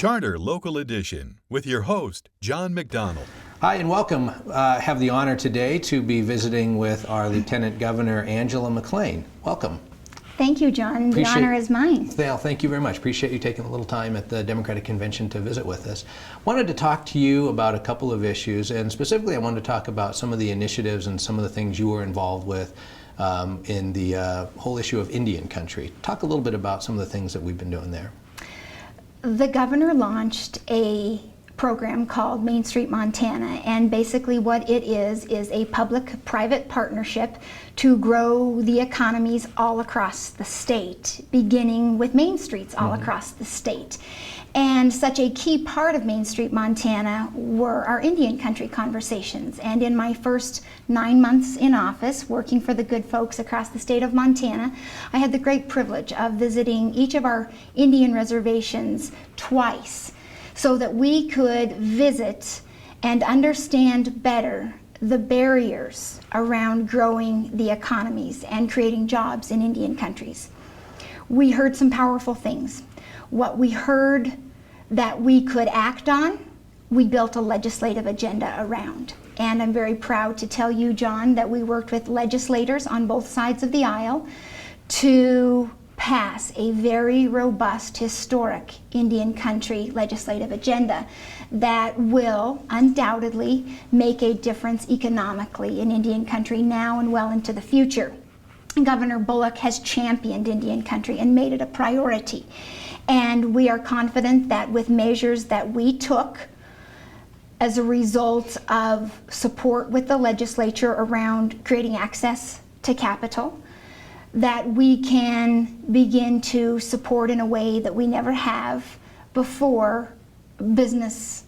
Charter Local Edition with your host, John MacDonald. Hi and welcome. I have the honor today to be visiting with our Lieutenant Governor, Angela McLean. Welcome. Thank you, John. The honor is mine. Well, thank you very much. Appreciate you taking a little time at the Democratic Convention to visit with us. Wanted to talk to you about a couple of issues, and specifically I wanted to talk about some of the initiatives and some of the things you were involved with in the whole issue of Indian country. Talk a little bit about some of the things that we've been doing there. The governor launched a program called Main Street Montana, and basically what it is a public-private partnership to grow the economies all across the state, beginning with main streets all across the state. And such a key part of Main Street Montana were our Indian country conversations. And in my first 9 months in office, working for the good folks across the state of Montana, I had the great privilege of visiting each of our Indian reservations twice, so that we could visit and understand better the barriers around growing the economies and creating jobs in Indian countries. We heard some powerful things. What we heard that we could act on, we built a legislative agenda around. And I'm very proud to tell you, John, that we worked with legislators on both sides of the aisle to pass a very robust, historic Indian country legislative agenda that will undoubtedly make a difference economically in Indian country now and well into the future. Governor Bullock has championed Indian country and made it a priority. And we are confident that with measures that we took as a result of support with the legislature around creating access to capital, that we can begin to support in a way that we never have before business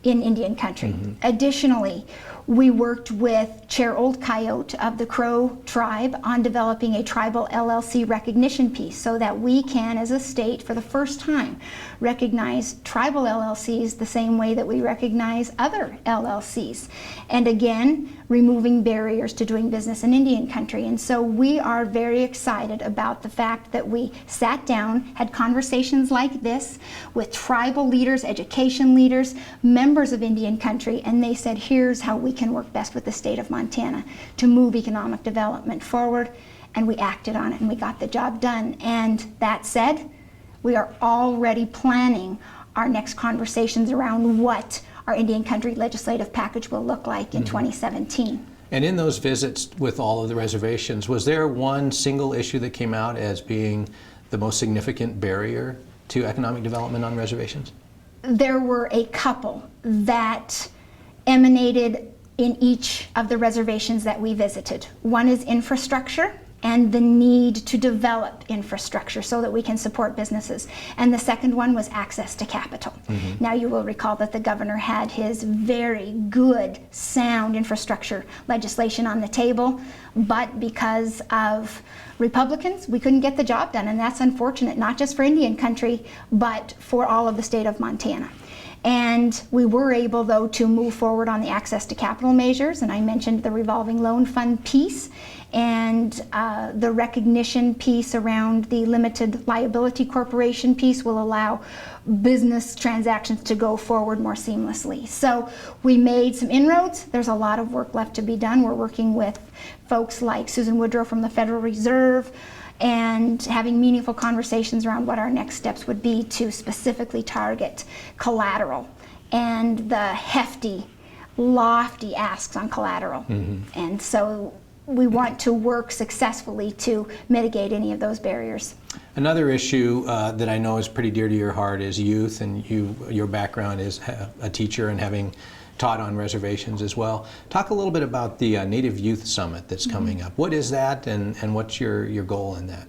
in Indian country. Additionally, we worked with Chair Old Coyote of the Crow tribe on developing a tribal LLC recognition piece so that we can, as a state, for the first time, recognize tribal LLCs the same way that we recognize other LLCs. And again, removing barriers to doing business in Indian country. And so we are very excited about the fact that we sat down, had conversations like this with tribal leaders, education leaders, members of Indian country, and they said, here's how we can work best with the state of Montana to move economic development forward, and we acted on it and we got the job done. And that said, we are already planning our next conversations around what our Indian country legislative package will look like in 2017. And in those visits with all of the reservations, was there one single issue that came out as being the most significant barrier to economic development on reservations? There were a couple that emanated in each of the reservations that we visited. One is infrastructure and the need to develop infrastructure so that we can support businesses. And the second one was access to capital. Now you will recall that the governor had his very good, sound infrastructure legislation on the table, but because of Republicans, we couldn't get the job done, and that's unfortunate, not just for Indian country, but for all of the state of Montana. And we were able, though, to move forward on the access to capital measures, and I mentioned the revolving loan fund piece and the recognition piece around the limited liability corporation piece will allow business transactions to go forward more seamlessly. So we made some inroads. There's a lot of work left to be done. We're working with folks like Susan Woodrow from the Federal Reserve and having meaningful conversations around what our next steps would be to specifically target collateral and the hefty, lofty asks on collateral. And so we want to work successfully to mitigate any of those barriers. Another issue that I know is pretty dear to your heart is youth, and your background is a teacher and having taught on reservations as well. Talk a little bit about the Native Youth Summit that's coming up. What is that, and what's your goal in that?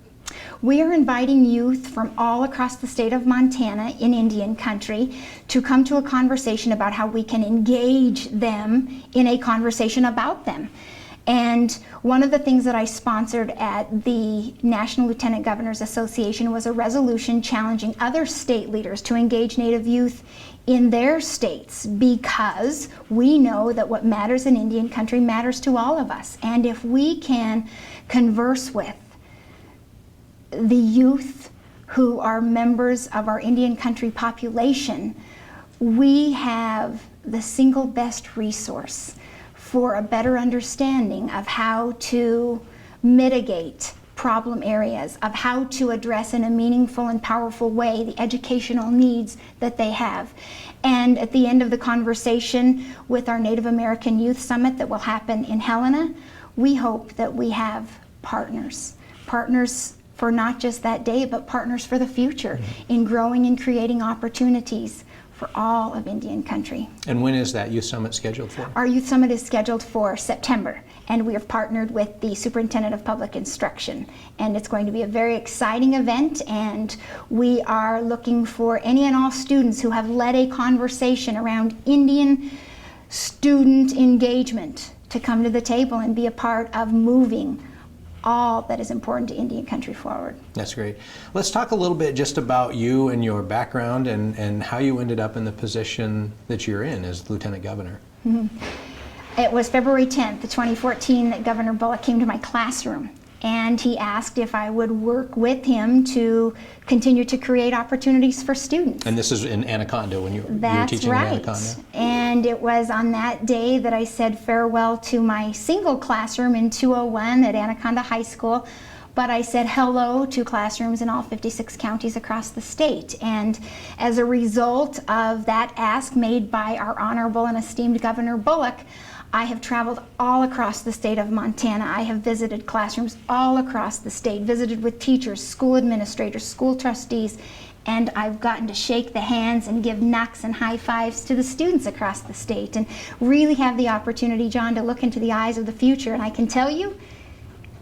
We are inviting youth from all across the state of Montana in Indian country to come to a conversation about how we can engage them in a conversation about them. And one of the things that I sponsored at the National Lieutenant Governors Association was a resolution challenging other state leaders to engage Native youth in their states, because we know that what matters in Indian country matters to all of us. And if we can converse with the youth who are members of our Indian country population, we have the single best resource for a better understanding of how to mitigate problem areas, of how to address in a meaningful and powerful way the educational needs that they have. And at the end of the conversation with our Native American Youth Summit that will happen in Helena, we hope that we have partners for not just that day, but partners for the future in growing and creating opportunities for all of Indian country. And when is that Youth Summit scheduled for? Our Youth Summit is scheduled for September, and we have partnered with the Superintendent of Public Instruction. And it's going to be a very exciting event, and we are looking for any and all students who have led a conversation around Indian student engagement to come to the table and be a part of moving all that is important to Indian country forward. That's great. Let's talk a little bit just about you and your background and how you ended up in the position that you're in as Lieutenant Governor. It was February 10th, 2014, that Governor Bullock came to my classroom, and he asked if I would work with him to continue to create opportunities for students. And this is in Anaconda when you were teaching right. in Anaconda? And it was on that day that I said farewell to my single classroom in 201 at Anaconda High School, but I said hello to classrooms in all 56 counties across the state. And as a result of that ask made by our honorable and esteemed Governor Bullock, I have traveled all across the state of Montana. I have visited classrooms all across the state, visited with teachers, school administrators, school trustees, and I've gotten to shake the hands and give knocks and high fives to the students across the state and really have the opportunity, John, to look into the eyes of the future. And I can tell you,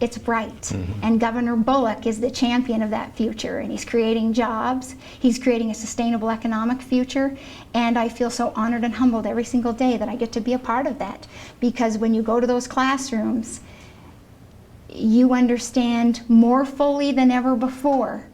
it's bright. And Governor Bullock is the champion of that future, and he's creating jobs, he's creating a sustainable economic future, and I feel so honored and humbled every single day that I get to be a part of that, because when you go to those classrooms, you understand more fully than ever before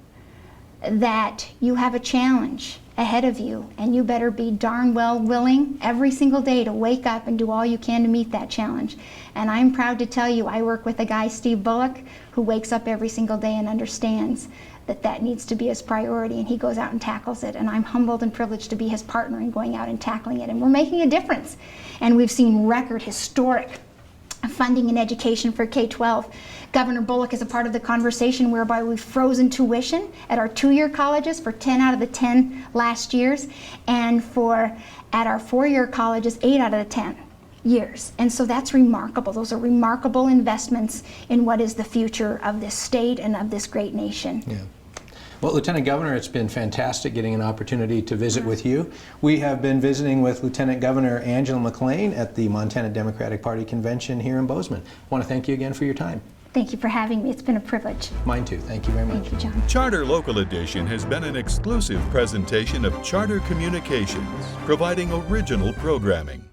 that you have a challenge ahead of you, and you better be darn well willing every single day to wake up and do all you can to meet that challenge. And I'm proud to tell you I work with a guy, Steve Bullock, who wakes up every single day and understands that that needs to be his priority, and he goes out and tackles it. And I'm humbled and privileged to be his partner in going out and tackling it, and we're making a difference. And we've seen record historic funding in education for K-12. Governor Bullock is a part of the conversation whereby we've frozen tuition at our 2-year colleges for 10 out of the 10 last years, and at our 4-year colleges, 8 out of the 10 years. And so that's remarkable. Those are remarkable investments in what is the future of this state and of this great nation. Yeah. Well, Lieutenant Governor, it's been fantastic getting an opportunity to visit with you. We have been visiting with Lieutenant Governor Angela McLean at the Montana Democratic Party Convention here in Bozeman. I want to thank you again for your time. Thank you for having me. It's been a privilege. Mine too. Thank you very much. Thank you, John. Charter Local Edition has been an exclusive presentation of Charter Communications, providing original programming.